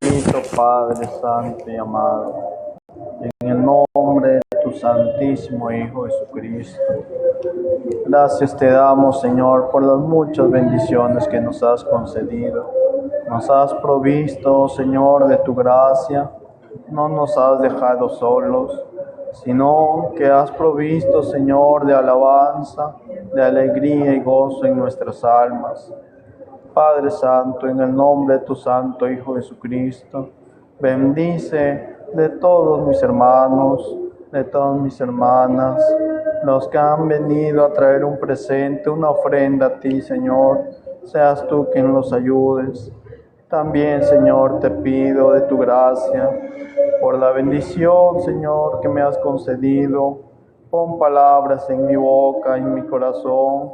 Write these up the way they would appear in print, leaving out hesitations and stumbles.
Bendito Padre Santo y amado, en el nombre de tu Santísimo Hijo Jesucristo. Gracias te damos, Señor, por las muchas bendiciones que nos has concedido. Nos has provisto, Señor, de tu gracia. No nos has dejado solos, sino que has provisto, Señor, de alabanza, de alegría y gozo en nuestras almas. Padre Santo, en el nombre de tu Santo Hijo Jesucristo, bendice de todos mis hermanos, de todas mis hermanas, los que han venido a traer un presente, una ofrenda a ti, Señor. Seas tú quien los ayudes. También, Señor, te pido de tu gracia, por la bendición, Señor, que me has concedido. Pon palabras en mi boca, en mi corazón,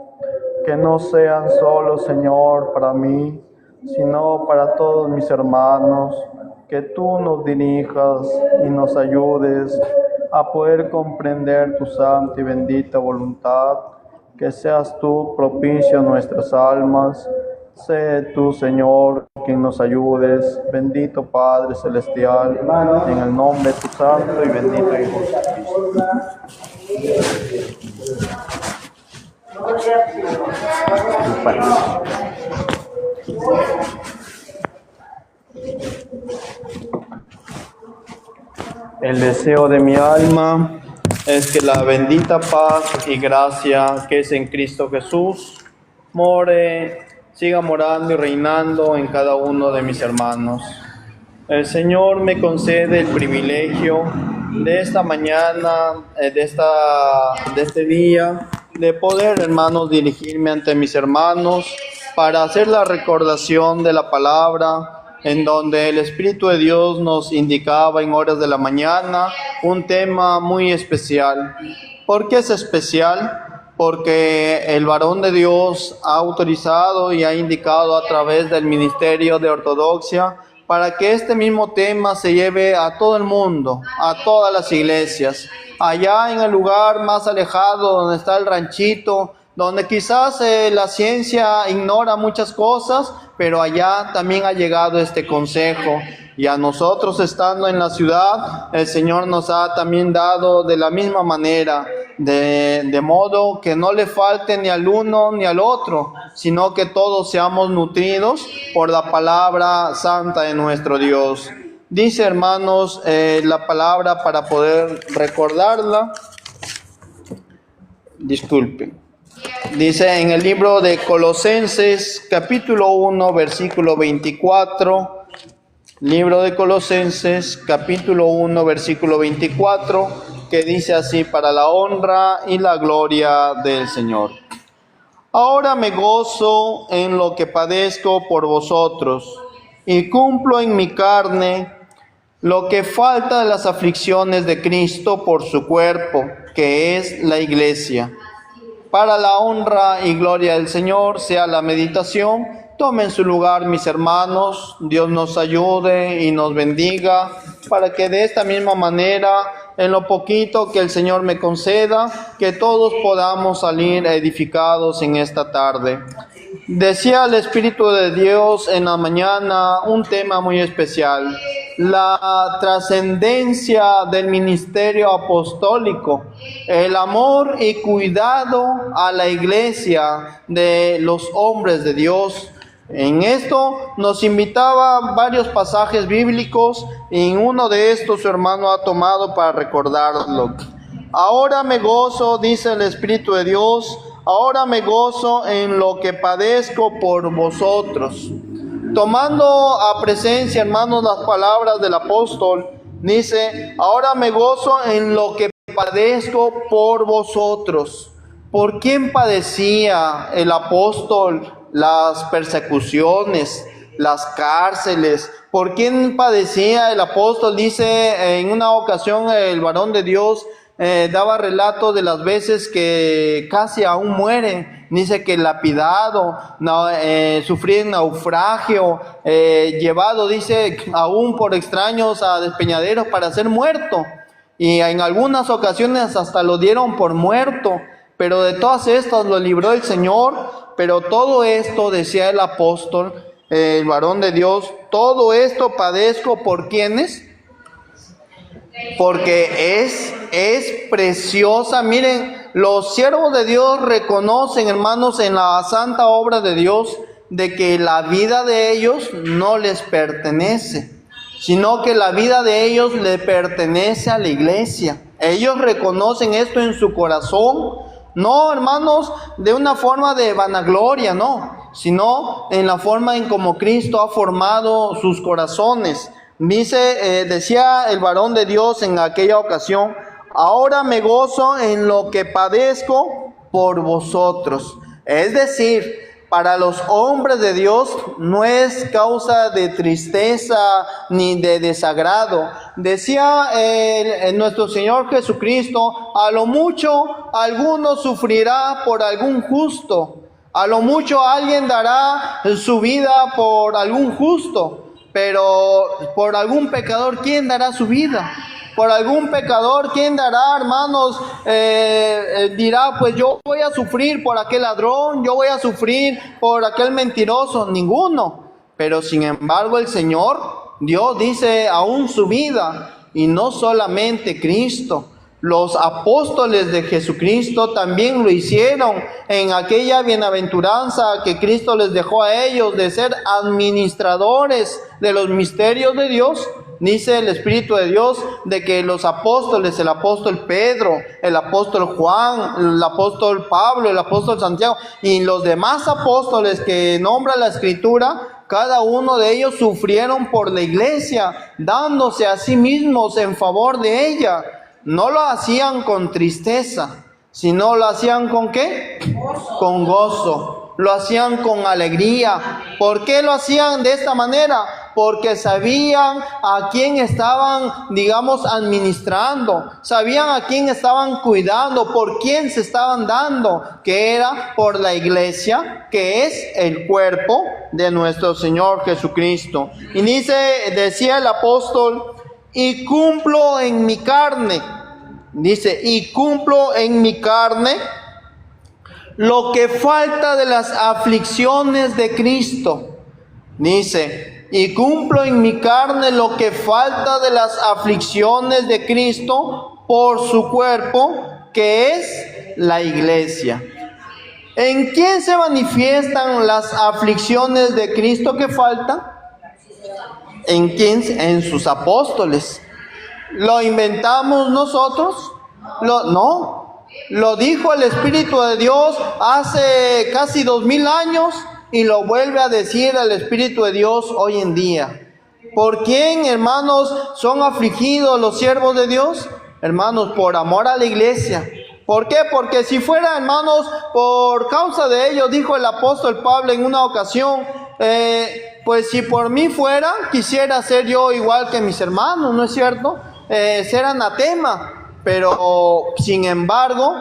que no sean solo, Señor, para mí, sino para todos mis hermanos. Que tú nos dirijas y nos ayudes a poder comprender tu santa y bendita voluntad. Que seas tú propicio a nuestras almas. Sé tú, Señor, quien nos ayudes. Bendito Padre Celestial, en el nombre de tu Santo y bendito Hijo Jesucristo. El deseo de mi alma es que la bendita paz y gracia que es en Cristo Jesús siga morando y reinando en cada uno de mis hermanos. El Señor me concede el privilegio de esta mañana, de este día, de poder, hermanos, dirigirme ante mis hermanos para hacer la recordación de la palabra, en donde el Espíritu de Dios nos indicaba en horas de la mañana un tema muy especial. ¿Por qué es especial? Porque el varón de Dios ha autorizado y ha indicado a través del Ministerio de Ortodoxia para que este mismo tema se lleve a todo el mundo, a todas las iglesias. Allá en el lugar más alejado, donde está el ranchito, donde quizás la ciencia ignora muchas cosas, pero allá también ha llegado este consejo. Y a nosotros, estando en la ciudad, el Señor nos ha también dado de la misma manera, de modo que no le falte ni al uno ni al otro, sino que todos seamos nutridos por la palabra santa de nuestro Dios. Dice, hermanos, la palabra para poder recordarla. Disculpen. Dice en el libro de Colosenses, capítulo 1, versículo 24. Libro de Colosenses, capítulo 1, versículo 24, que dice así: para la honra y la gloria del Señor. Ahora me gozo en lo que padezco por vosotros, y cumplo en mi carne lo que falta de las aflicciones de Cristo por su cuerpo, que es la iglesia. Para la honra y gloria del Señor sea la meditación. Tomen su lugar, mis hermanos. Dios nos ayude y nos bendiga para que de esta misma manera, en lo poquito que el Señor me conceda, que todos podamos salir edificados en esta tarde. Decía el Espíritu de Dios en la mañana un tema muy especial: la trascendencia del ministerio apostólico, el amor y cuidado a la iglesia de los hombres de Dios. En esto nos invitaba varios pasajes bíblicos, y en uno de estos su hermano ha tomado para recordarlo. Ahora me gozo, dice el Espíritu de Dios, ahora me gozo en lo que padezco por vosotros. Tomando a presencia, hermanos, las palabras del apóstol, dice: ahora me gozo en lo que padezco por vosotros. ¿Por quién padecía el apóstol las persecuciones, las cárceles? ¿Por quién padecía el apóstol? Dice en una ocasión el varón de Dios daba relato de las veces que casi aún muere. Dice que lapidado, sufría naufragio, llevado, dice, aún por extraños a despeñaderos para ser muerto. Y en algunas ocasiones hasta lo dieron por muerto. Pero de todas estas lo libró el Señor. Pero todo esto, decía el apóstol, el varón de Dios, todo esto padezco ¿por quiénes? Porque es preciosa. Miren, los siervos de Dios reconocen, hermanos, en la santa obra de Dios, de que la vida de ellos no les pertenece, sino que la vida de ellos le pertenece a la iglesia. Ellos reconocen esto en su corazón, no, hermanos, de una forma de vanagloria, no, sino en la forma en como Cristo ha formado sus corazones. Decía el varón de Dios en aquella ocasión: ahora me gozo en lo que padezco por vosotros. Es decir, para los hombres de Dios no es causa de tristeza ni de desagrado. Decía nuestro Señor Jesucristo: a lo mucho alguno sufrirá por algún justo, a lo mucho alguien dará su vida por algún justo, pero por algún pecador, ¿quién dará su vida? Por algún pecador, ¿quién dará, hermanos? Dirá, pues yo voy a sufrir por aquel ladrón, yo voy a sufrir por aquel mentiroso. Ninguno. Pero sin embargo el Señor, Dios dice aún su vida, y no solamente Cristo. Los apóstoles de Jesucristo también lo hicieron en aquella bienaventuranza que Cristo les dejó a ellos de ser administradores de los misterios de Dios. Dice el Espíritu de Dios de que los apóstoles, el apóstol Pedro, el apóstol Juan, el apóstol Pablo, el apóstol Santiago y los demás apóstoles que nombra la Escritura, cada uno de ellos sufrieron por la iglesia, dándose a sí mismos en favor de ella. No lo hacían con tristeza, sino lo hacían ¿con qué? Con gozo. Lo hacían con alegría. ¿Por qué lo hacían de esta manera? Porque sabían a quién estaban, digamos, administrando. Sabían a quién estaban cuidando, por quién se estaban dando, que era por la iglesia, que es el cuerpo de nuestro Señor Jesucristo. Y decía el apóstol: y cumplo en mi carne, dice, y cumplo en mi carne lo que falta de las aflicciones de Cristo. Dice, y cumplo en mi carne lo que falta de las aflicciones de Cristo por su cuerpo, que es la iglesia. ¿En quién se manifiestan las aflicciones de Cristo que faltan? ¿En quién? En sus apóstoles. ¿Lo inventamos nosotros? No. Lo dijo el Espíritu de Dios hace casi 2000 años y lo vuelve a decir el Espíritu de Dios hoy en día. ¿Por quién, hermanos, son afligidos los siervos de Dios? Hermanos, por amor a la iglesia. ¿Por qué? Porque si fuera, hermanos, por causa de ellos, dijo el apóstol Pablo en una ocasión, pues si por mí fuera, quisiera ser yo igual que mis hermanos, ¿no es cierto? Ser anatema. Pero sin embargo,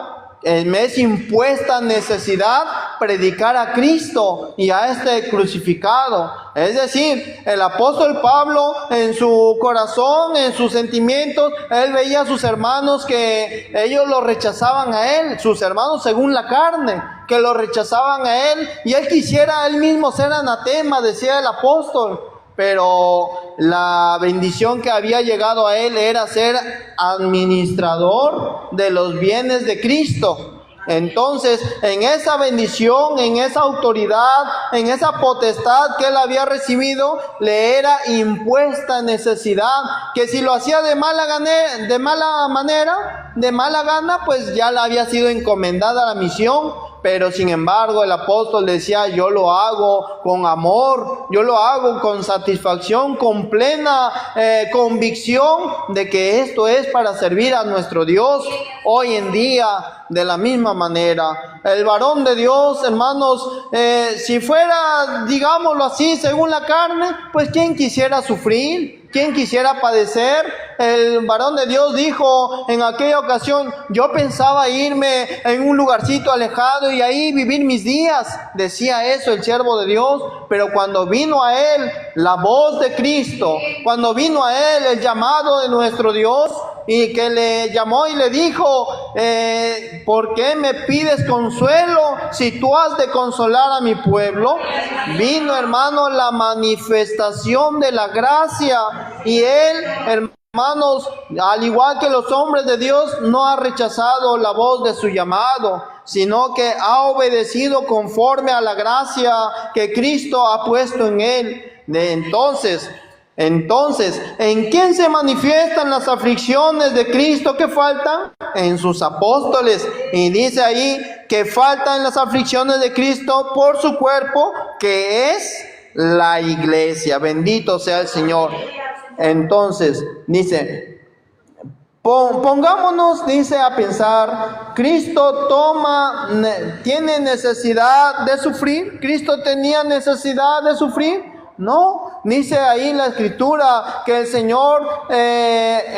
me es impuesta necesidad predicar a Cristo y a este crucificado. Es decir, el apóstol Pablo en su corazón, en sus sentimientos, él veía a sus hermanos que ellos lo rechazaban a él, sus hermanos según la carne, que lo rechazaban a él, y él quisiera él mismo ser anatema, decía el apóstol. Pero la bendición que había llegado a él era ser administrador de los bienes de Cristo. Entonces, en esa bendición, en esa autoridad, en esa potestad que él había recibido, le era impuesta necesidad, que si lo hacía de mala gana, pues ya le había sido encomendada la misión. Pero sin embargo el apóstol decía: yo lo hago con amor, yo lo hago con satisfacción, con plena convicción de que esto es para servir a nuestro Dios. Hoy en día, de la misma manera, el varón de Dios, hermanos, si fuera, digámoslo así, según la carne, pues ¿quién quisiera sufrir? ¿Quién quisiera padecer? el varón de Dios dijo en aquella ocasión: yo pensaba irme en un lugarcito alejado y ahí vivir mis días. Decía eso el siervo de Dios, pero cuando vino a él la voz de Cristo, cuando vino a él el llamado de nuestro Dios, y que le llamó y le dijo: ¿por qué me pides consuelo si tú has de consolar a mi pueblo? Vino, hermano, la manifestación de la gracia, y él, hermanos, al igual que los hombres de Dios, no ha rechazado la voz de su llamado, sino que ha obedecido conforme a la gracia que Cristo ha puesto en él. Entonces, ¿en quién se manifiestan las aflicciones de Cristo que faltan? En sus apóstoles. Y dice ahí que faltan las aflicciones de Cristo por su cuerpo, que es la iglesia. Bendito sea el Señor. Entonces, dice, pongámonos, dice, a pensar, ¿Cristo tiene necesidad de sufrir? ¿Cristo tenía necesidad de sufrir? No, dice ahí en la Escritura que el Señor,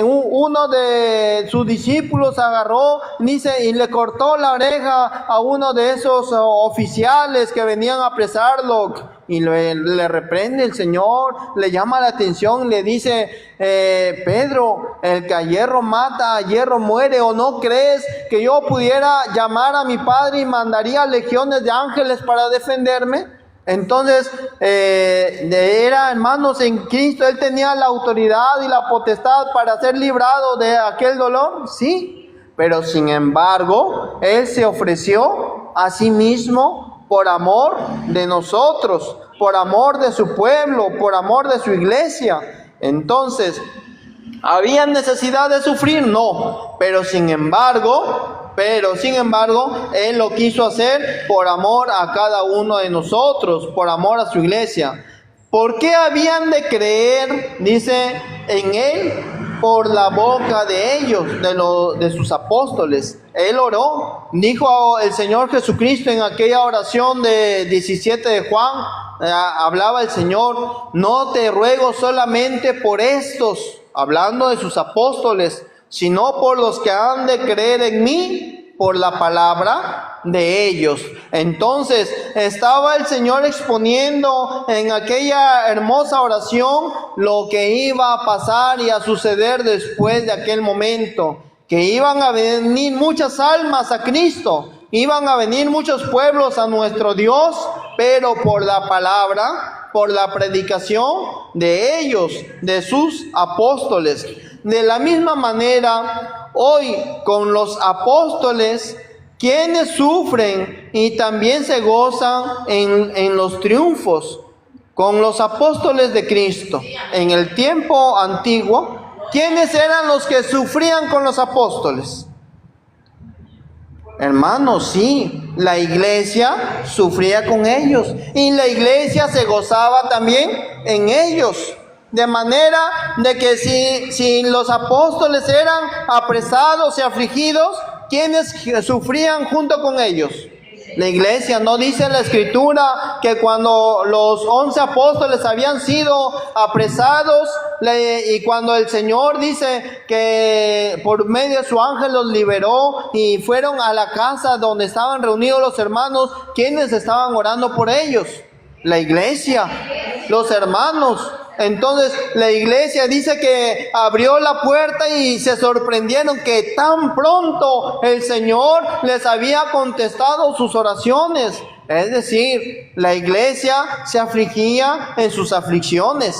uno de sus discípulos agarró, dice, y le cortó la oreja a uno de esos oficiales que venían a apresarlo, y le reprende el Señor, le llama la atención, le dice: Pedro, el que a hierro mata, a hierro muere. ¿O no crees que yo pudiera llamar a mi Padre y mandaría legiones de ángeles para defenderme? Entonces, era, hermanos, en Cristo, Él tenía la autoridad y la potestad para ser librado de aquel dolor, sí, pero sin embargo, Él se ofreció a sí mismo por amor de nosotros, por amor de su pueblo, por amor de su iglesia. Entonces, ¿había necesidad de sufrir? No, pero sin embargo, Él lo quiso hacer por amor a cada uno de nosotros, por amor a su iglesia. ¿Por qué habían de creer, dice, en Él? Por la boca de ellos, de sus apóstoles. Él oró, dijo el Señor Jesucristo en aquella oración de 17 de Juan, hablaba el Señor: no te ruego solamente por estos, hablando de sus apóstoles, sino por los que han de creer en mí por la palabra de ellos. Entonces estaba el Señor exponiendo en aquella hermosa oración lo que iba a pasar y a suceder después de aquel momento, que iban a venir muchas almas a Cristo, iban a venir muchos pueblos a nuestro Dios, pero por la palabra, por la predicación de ellos, de sus apóstoles. De la misma manera, hoy con los apóstoles, quienes sufren y también se gozan en los triunfos, con los apóstoles de Cristo. En el tiempo antiguo, ¿quiénes eran los que sufrían con los apóstoles? Hermanos, sí, la iglesia sufría con ellos y la iglesia se gozaba también en ellos. De manera de que si los apóstoles eran apresados y afligidos, ¿quiénes sufrían junto con ellos? La iglesia. ¿No dice la Escritura que cuando los 11 apóstoles habían sido apresados y cuando el Señor dice que por medio de su ángel los liberó y fueron a la casa donde estaban reunidos los hermanos, ¿quiénes estaban orando por ellos? La iglesia, los hermanos. Entonces la iglesia dice que abrió la puerta y se sorprendieron que tan pronto el Señor les había contestado sus oraciones. Es decir, la iglesia se afligía en sus aflicciones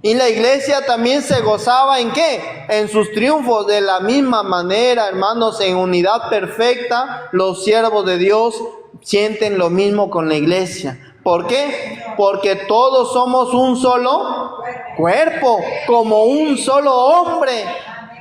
y la iglesia también se gozaba ¿en qué? En sus triunfos. De la misma manera, hermanos, en unidad perfecta, los siervos de Dios sienten lo mismo con la iglesia. ¿Por qué? Porque todos somos un solo cuerpo, como un solo hombre.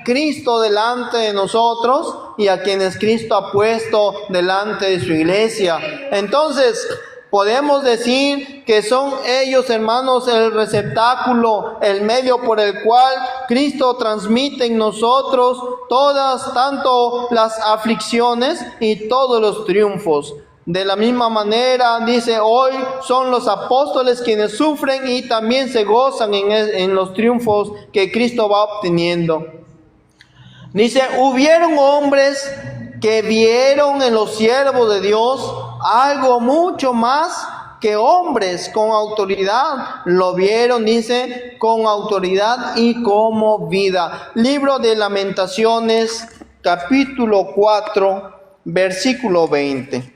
Cristo delante de nosotros y a quienes Cristo ha puesto delante de su iglesia. Entonces, podemos decir que son ellos, hermanos, el receptáculo, el medio por el cual Cristo transmite en nosotros todas, tanto las aflicciones y todos los triunfos. De la misma manera, dice, hoy son los apóstoles quienes sufren y también se gozan en los triunfos que Cristo va obteniendo. Dice, hubieron hombres que vieron en los siervos de Dios algo mucho más que hombres con autoridad. Lo vieron, dice, con autoridad y como vida. Libro de Lamentaciones, capítulo 4, versículo 20.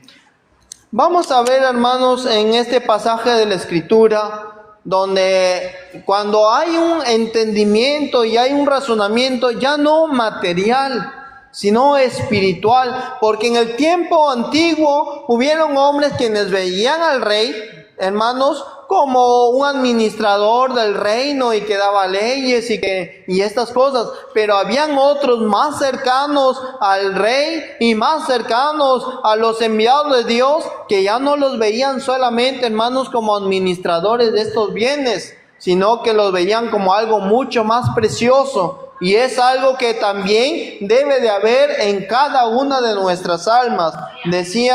Vamos a ver, hermanos, en este pasaje de la Escritura, donde cuando hay un entendimiento y hay un razonamiento ya no material, sino espiritual, porque en el tiempo antiguo hubieron hombres quienes veían al rey, hermanos, como un administrador del reino y que daba leyes y estas cosas, pero habían otros más cercanos al rey y más cercanos a los enviados de Dios, que ya no los veían solamente, hermanos, como administradores de estos bienes, sino que los veían como algo mucho más precioso. Y es algo que también debe de haber en cada una de nuestras almas. Dice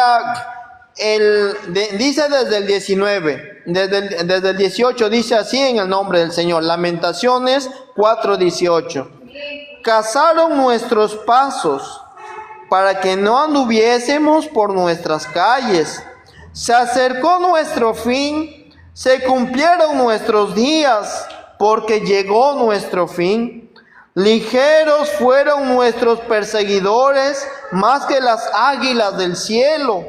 desde el 19, desde el 18, dice así en el nombre del Señor. Lamentaciones 4:18. Cazaron nuestros pasos para que no anduviésemos por nuestras calles. Se acercó nuestro fin, se cumplieron nuestros días, porque llegó nuestro fin. Ligeros fueron nuestros perseguidores, más que las águilas del cielo.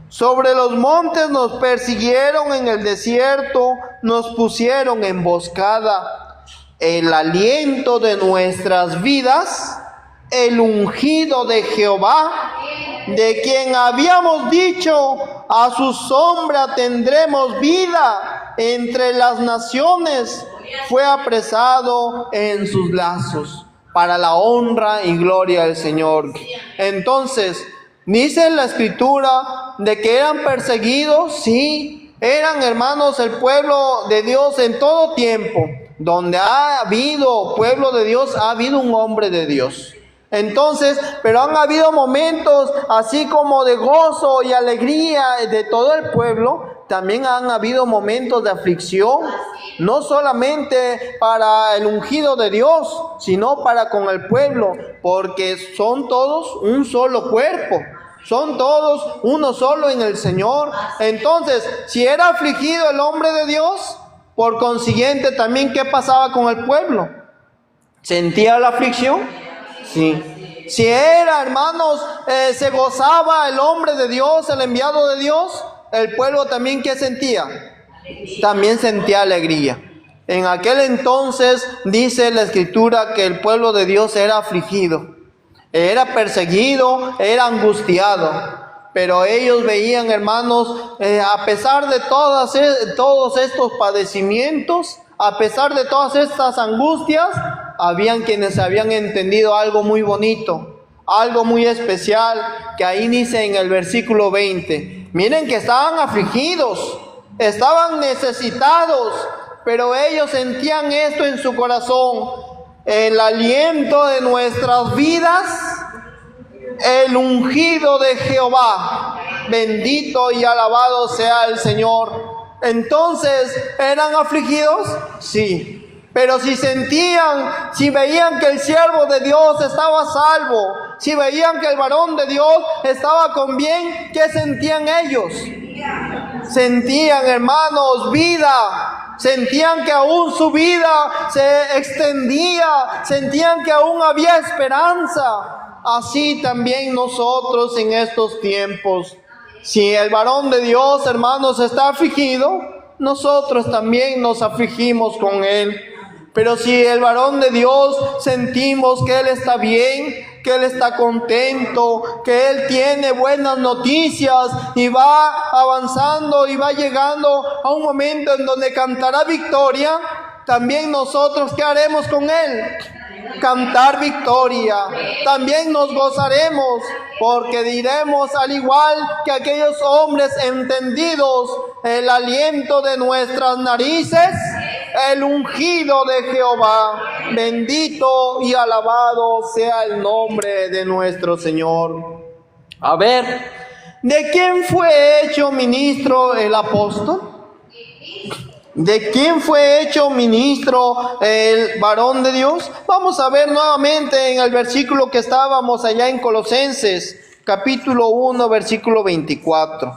Sobre los montes nos persiguieron, en el desierto nos pusieron emboscada. El aliento de nuestras vidas, el ungido de Jehová, de quien habíamos dicho, a su sombra tendremos vida entre las naciones, fue apresado en sus lazos, para la honra y gloria del Señor. Entonces, dice la Escritura de que eran perseguidos, sí, eran, hermanos, el pueblo de Dios en todo tiempo. Donde ha habido pueblo de Dios, ha habido un hombre de Dios. Entonces, pero han habido momentos así como de gozo y alegría de todo el pueblo. También han habido momentos de aflicción, no solamente para el ungido de Dios, sino para con el pueblo, porque son todos un solo cuerpo, son todos uno solo en el Señor. Entonces, si era afligido el hombre de Dios, por consiguiente también, ¿qué pasaba con el pueblo? ¿Sentía la aflicción? Sí. Si era, hermanos, se gozaba el hombre de Dios, el enviado de Dios, el pueblo también, ¿qué sentía? También sentía alegría. En aquel entonces dice la Escritura que el pueblo de Dios era afligido, era perseguido, era angustiado. Pero ellos veían, hermanos, a pesar de todos estos padecimientos, a pesar de todas estas angustias, habían quienes habían entendido algo muy bonito, algo muy especial, que ahí dice en el versículo 20. Miren que estaban afligidos, estaban necesitados, pero ellos sentían esto en su corazón: el aliento de nuestras vidas, el ungido de Jehová, bendito y alabado sea el Señor. Entonces, ¿eran afligidos? Sí. Pero si sentían, si veían que el siervo de Dios estaba salvo, si veían que el varón de Dios estaba con bien, ¿qué sentían ellos? Sentían, hermanos, vida. Sentían que aún su vida se extendía, sentían que aún había esperanza. Así también nosotros en estos tiempos. Si el varón de Dios, hermanos, está afligido, nosotros también nos afligimos con él. Pero si el varón de Dios sentimos que él está bien, que él está contento, que él tiene buenas noticias y va avanzando y va llegando a un momento en donde cantará victoria, también nosotros, ¿qué haremos con él? Cantar victoria. También nos gozaremos, porque diremos, al igual que aquellos hombres entendidos, el aliento de nuestras narices, el ungido de Jehová, bendito y alabado sea el nombre de nuestro Señor. A ver, ¿De quién fue hecho ministro el apóstol? ¿De quién fue hecho ministro el varón de Dios? Vamos a ver nuevamente en el versículo que estábamos allá en Colosenses, capítulo 1, versículo 24.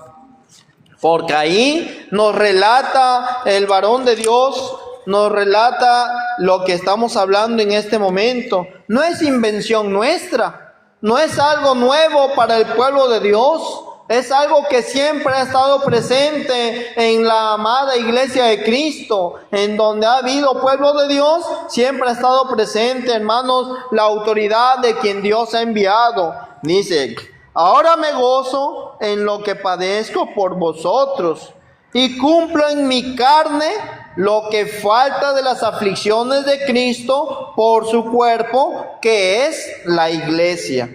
Porque ahí nos relata el varón de Dios, nos relata lo que estamos hablando en este momento. No es invención nuestra, no es algo nuevo para el pueblo de Dios. Es algo que siempre ha estado presente en la amada iglesia de Cristo, en donde ha habido pueblo de Dios, siempre ha estado presente, hermanos, la autoridad de quien Dios ha enviado. Dice, ahora me gozo en lo que padezco por vosotros y cumplo en mi carne lo que falta de las aflicciones de Cristo por su cuerpo, que es la iglesia,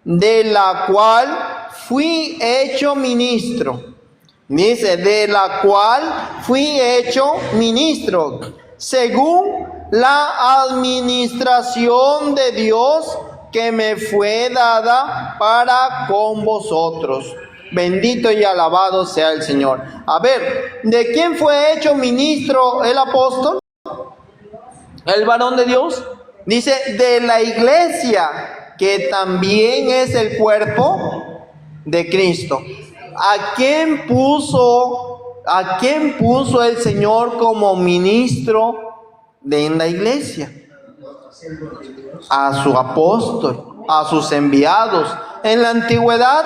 de la cual fui hecho ministro. Dice, de la cual fui hecho ministro, según la administración de Dios que me fue dada para con vosotros. Bendito y alabado sea el Señor. A ver, ¿de quién fue hecho ministro el apóstol? El varón de Dios. Dice, de la iglesia, que también es el cuerpo de Cristo. ¿A quién puso el Señor como ministro en la iglesia? A su apóstol, a sus enviados. En la antigüedad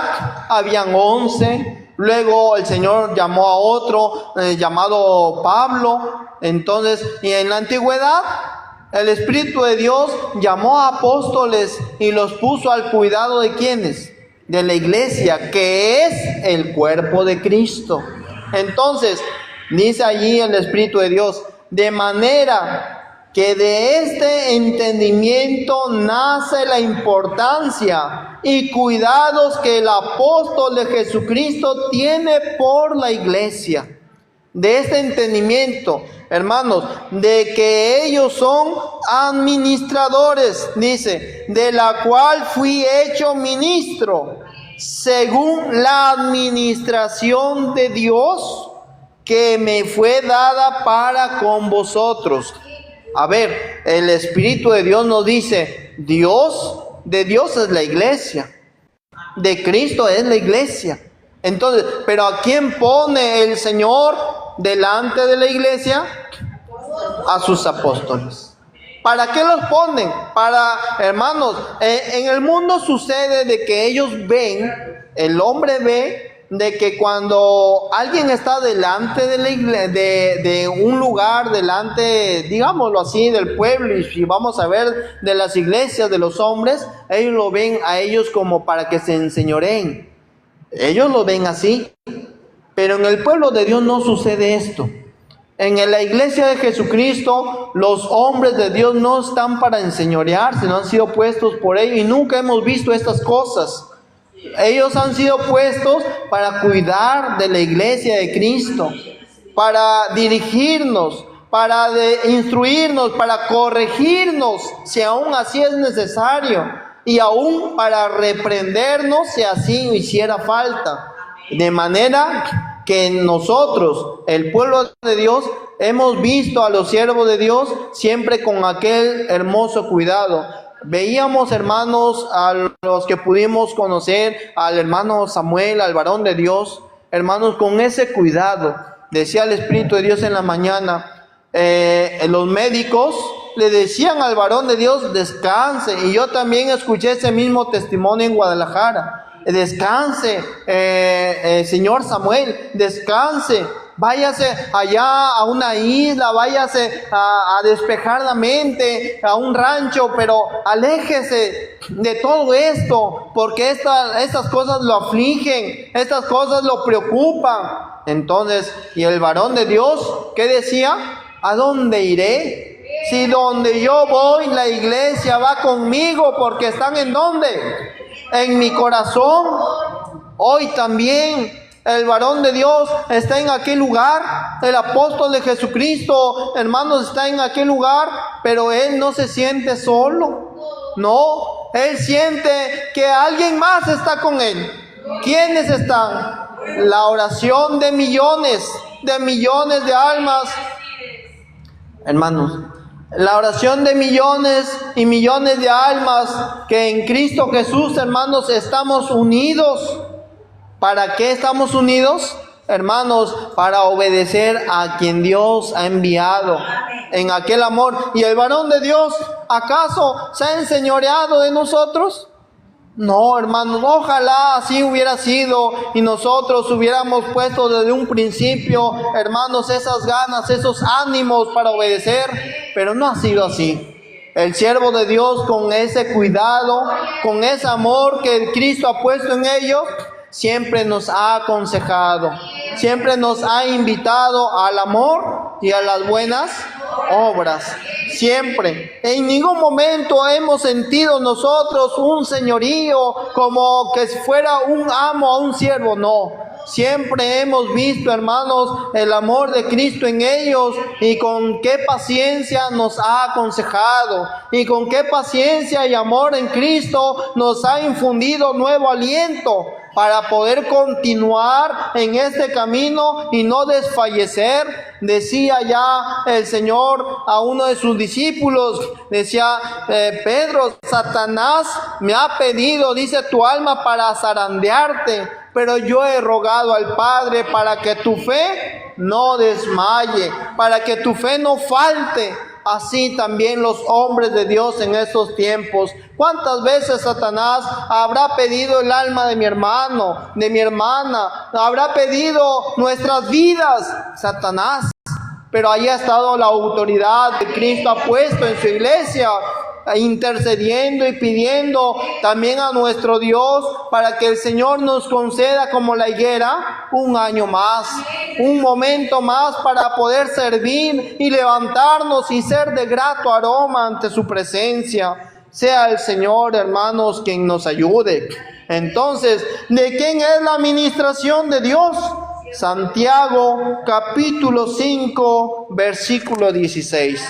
habían 11, luego el Señor llamó a otro llamado Pablo. Entonces, y en la antigüedad el Espíritu de Dios llamó a apóstoles y los puso al cuidado de ¿quiénes? De la iglesia, que es el cuerpo de Cristo. Entonces, dice allí el Espíritu de Dios, de manera que de este entendimiento nace la importancia y cuidados que el apóstol de Jesucristo tiene por la iglesia. De este entendimiento, hermanos, de que ellos son administradores, dice, de la cual fui hecho ministro, según la administración de Dios que me fue dada para con vosotros. A ver, el Espíritu de Dios nos dice, de Dios es la iglesia, de Cristo es la iglesia. Entonces, ¿pero a quién pone el Señor delante de la iglesia? A sus apóstoles. ¿Para qué los ponen? Para, hermanos, en el mundo sucede de que ellos ven, el hombre ve, de que cuando alguien está delante de la iglesia, de un lugar, delante, digámoslo así, del pueblo, y si vamos a ver de las iglesias de los hombres, ellos lo ven a ellos como para que se enseñoreen. Ellos lo ven así, pero en el pueblo de Dios no sucede esto. En la iglesia de Jesucristo, los hombres de Dios no están para enseñorearse, no han sido puestos por ellos y nunca hemos visto estas cosas. Ellos han sido puestos para cuidar de la iglesia de Cristo, para dirigirnos, para instruirnos, para corregirnos, si aún así es necesario, y aún para reprendernos si así hiciera falta. De manera que nosotros, el pueblo de Dios, hemos visto a los siervos de Dios siempre con aquel hermoso cuidado. Veíamos, hermanos, a los que pudimos conocer, al hermano Samuel, al varón de Dios, hermanos, con ese cuidado. Decía el Espíritu de Dios en la mañana, los médicos le decían al varón de Dios, descanse. Y yo también escuché ese mismo testimonio en Guadalajara. Descanse, señor Samuel, descanse. Váyase allá a una isla, váyase a despejar la mente, a un rancho, pero aléjese de todo esto, porque estas cosas lo afligen, estas cosas lo preocupan. Entonces, ¿y el varón de Dios qué decía? ¿A dónde iré? Si donde yo voy, la iglesia va conmigo, porque están ¿en dónde? En mi corazón. Hoy también el varón de Dios está en aquel lugar, el apóstol de Jesucristo, hermanos, está en aquel lugar, pero él no se siente solo. No, él siente que alguien más está con él. ¿Quiénes están? La oración de millones de almas. Hermanos, la oración de millones y millones de almas que en Cristo Jesús, hermanos, estamos unidos. ¿Para qué estamos unidos? Hermanos, para obedecer a quien Dios ha enviado en aquel amor. ¿Y el varón de Dios acaso se ha enseñoreado de nosotros? No, hermanos, ojalá así hubiera sido y nosotros hubiéramos puesto desde un principio, hermanos, esas ganas, esos ánimos para obedecer, pero no ha sido así. El siervo de Dios, con ese cuidado, con ese amor que Cristo ha puesto en ellos, siempre nos ha aconsejado, siempre nos ha invitado al amor y a las buenas obras. Siempre, en ningún momento hemos sentido nosotros un señorío como que fuera un amo a un siervo, no. Siempre hemos visto, hermanos, el amor de Cristo en ellos y con qué paciencia nos ha aconsejado y con qué paciencia y amor en Cristo nos ha infundido nuevo aliento para poder continuar en este camino y no desfallecer. Decía ya el Señor a uno de sus discípulos, decía Pedro, Satanás me ha pedido, dice, tu alma para zarandearte, pero yo he rogado al Padre para que tu fe no desmaye, para que tu fe no falte. Así también los hombres de Dios en estos tiempos. ¿Cuántas veces Satanás habrá pedido el alma de mi hermano, de mi hermana? Habrá pedido nuestras vidas, Satanás. Pero ahí ha estado la autoridad que Cristo ha puesto en su iglesia, intercediendo y pidiendo también a nuestro Dios para que el Señor nos conceda como la higuera un año más, un momento más para poder servir y levantarnos y ser de grato aroma ante su presencia. Sea el Señor, hermanos, quien nos ayude. Entonces, ¿de quién es la administración de Dios? Santiago capítulo 5 versículo 16.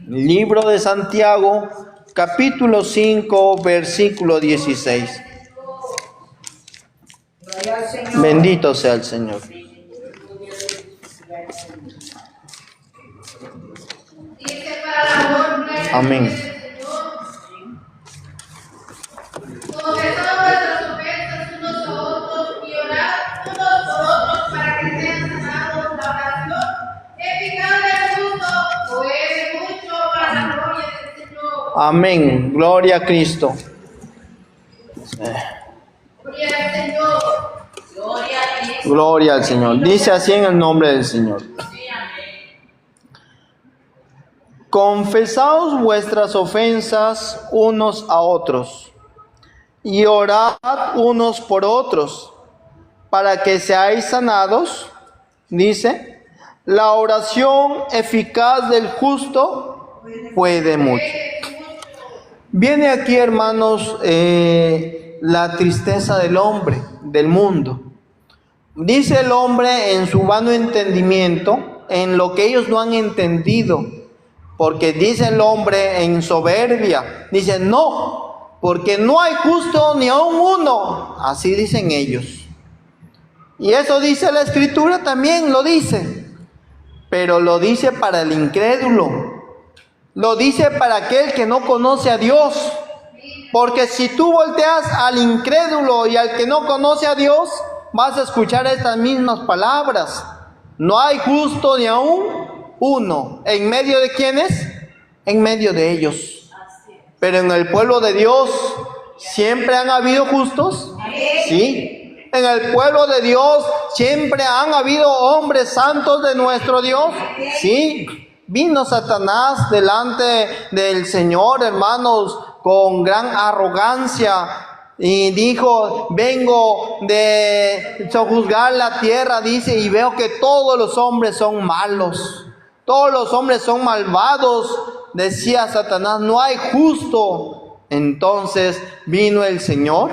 Libro de Santiago, capítulo 5, versículo 16. Bendito sea el Señor. Amén. Amén. Gloria a Cristo. Gloria al Señor. Dice así en el nombre del Señor. Confesaos vuestras ofensas unos a otros y orad unos por otros para que seáis sanados. Dice, la oración eficaz del justo puede mucho. Viene aquí, hermanos, la tristeza del hombre, del mundo. Dice el hombre en su vano entendimiento, en lo que ellos no han entendido, porque dice el hombre en soberbia, dice no, porque no hay justo ni aun uno, así dicen ellos. Y eso dice la Escritura también, lo dice, pero lo dice para el incrédulo. Lo dice para aquel que no conoce a Dios. Porque si tú volteas al incrédulo y al que no conoce a Dios, vas a escuchar estas mismas palabras. No hay justo ni aún uno. ¿En medio de quiénes? En medio de ellos. Pero en el pueblo de Dios, ¿siempre han habido justos? Sí. En el pueblo de Dios, ¿siempre han habido hombres santos de nuestro Dios? Sí. Vino Satanás delante del Señor, hermanos, con gran arrogancia y dijo, vengo de sojuzgar la tierra, dice, y veo que todos los hombres son malos, todos los hombres son malvados, decía Satanás, no hay justo. Entonces vino el Señor,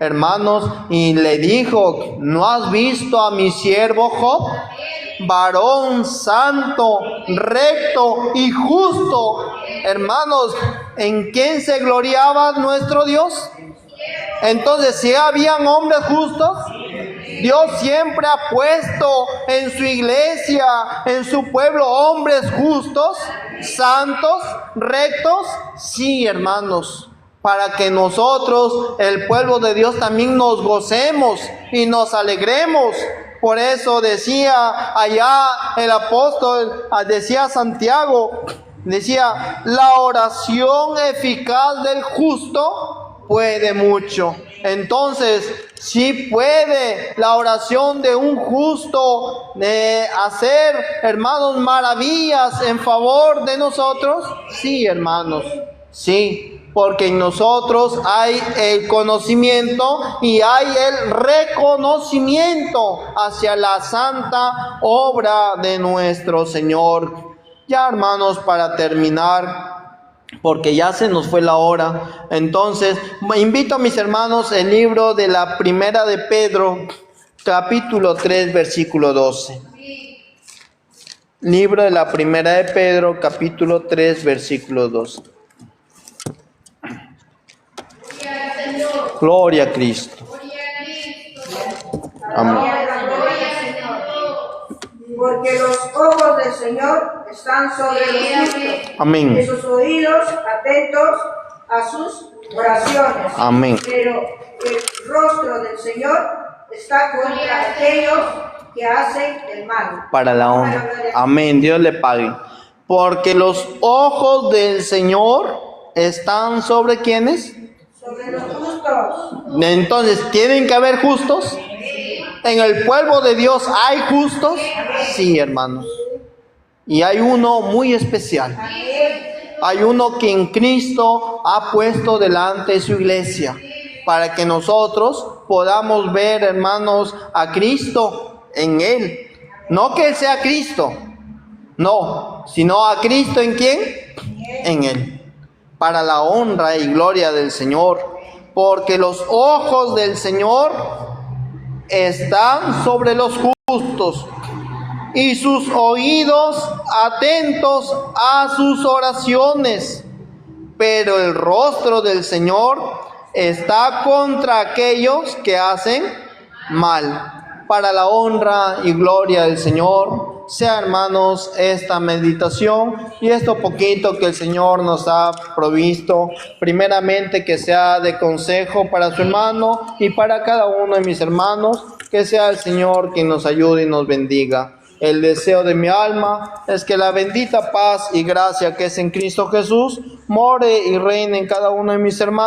hermanos, y le dijo, ¿no has visto a mi siervo Job? Varón santo, recto y justo. Hermanos, ¿en quién se gloriaba nuestro Dios? Entonces, si habían hombres justos, Dios siempre ha puesto en su iglesia, en su pueblo, hombres justos, santos, rectos. Sí, hermanos, para que nosotros, el pueblo de Dios, también nos gocemos y nos alegremos. Por eso decía allá el apóstol, decía Santiago, decía, la oración eficaz del justo puede mucho. Entonces, si puede la oración de un justo hacer, hermanos, maravillas en favor de nosotros. Sí, hermanos, sí. Porque en nosotros hay el conocimiento y hay el reconocimiento hacia la santa obra de nuestro Señor. Ya, hermanos, para terminar, porque ya se nos fue la hora, entonces invito a mis hermanos el libro de la primera de Pedro, capítulo 3, versículo 12. Libro de la primera de Pedro, capítulo 3, versículo 12. Gloria a Cristo. Amén. Porque los ojos del Señor están sobre los justos. Amén. Y sus oídos atentos a sus oraciones. Amén. Pero el rostro del Señor está contra aquellos que hacen el mal. Para la honra. Amén. Dios le pague. Porque los ojos del Señor están sobre ¿quiénes? Sobre los justos. Entonces, ¿tienen que haber justos? ¿En el pueblo de Dios hay justos? Sí, hermanos. Y hay uno muy especial. Hay uno que en Cristo ha puesto delante de su iglesia, para que nosotros podamos ver, hermanos, a Cristo en Él. No que Él sea Cristo, no, sino a Cristo ¿en quién? En Él. Para la honra y gloria del Señor. Porque los ojos del Señor están sobre los justos y sus oídos atentos a sus oraciones. Pero el rostro del Señor está contra aquellos que hacen mal. Para la honra y gloria del Señor, sea, hermanos, esta meditación y esto poquito que el Señor nos ha provisto, primeramente que sea de consejo para su hermano y para cada uno de mis hermanos, que sea el Señor quien nos ayude y nos bendiga. El deseo de mi alma es que la bendita paz y gracia que es en Cristo Jesús more y reine en cada uno de mis hermanos.